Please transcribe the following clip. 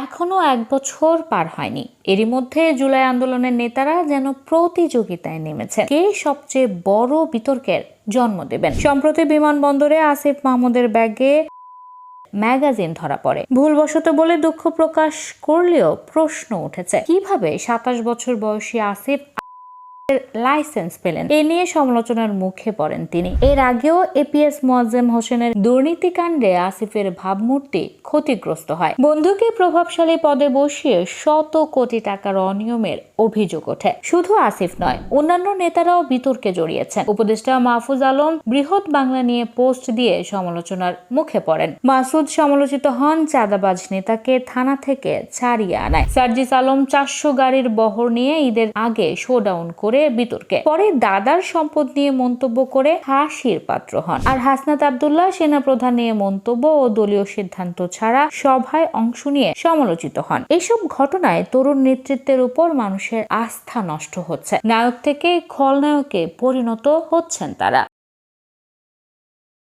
এখনো 1 বছর পার হয়নি, এরই মধ্যে জুলাই আন্দোলনের নেতারা যেন প্রতিযোগিতায় নেমেছেন কে সবচেয়ে বড় বিতর্কের জন্ম দেবেন। সম্প্রতি বিমানবন্দরে আসিফ মাহমুদের ব্যাগে ম্যাগাজিন ধরা পড়ে। ভুলবশত বলে দুঃখ প্রকাশ করলেও প্রশ্ন উঠেছে, কিভাবে 27 বছর বয়সী আসিফ লাইসেন্স পেলেন? এ নিয়ে সমালোচনার মুখে পড়েন তিনি। এর আগেও এপিএস মোয়াজ্জেম হোসেনের দুর্নীতিকাণ্ডে আসিফের ভাবমূর্তি ক্ষতিগ্রস্ত হয়। বন্ধুকে প্রভাবশালী পদে বসিয়ে শত কোটি টাকার অনিয়মের অভিযোগ ওঠে। শুধু আসিফ নয়, অন্যান্য নেতারাও বিতর্কে জড়িয়েছেন। উপদেষ্টা মাহফুজ আলম বৃহৎ বাংলা নিয়ে পোস্ট দিয়ে সমালোচনার মুখে পড়েন। মাসুদ সমালোচিত হন চাঁদাবাজ নেতাকে থানা থেকে ছাড়িয়ে আনায়। সার্জিস আলম 400 গাড়ির বহর নিয়ে ঈদের আগে শোডাউন করে বিতর্কে পরে দাদার সম্পদ নিয়ে মন্তব্য করে হাসির পাত্র হন। আর হাসনাত আব্দুল্লাহ সেনাপ্রধান নিয়ে মন্তব্য ও দলীয় সিদ্ধান্ত ছাড়া সভায় অংশ নিয়ে সমালোচিত হন। এসব ঘটনায় তরুণ নেতৃত্বের উপর মানুষের আস্থা নষ্ট হচ্ছে। নায়ক থেকে খলনায়কে পরিণত হচ্ছেন তারা।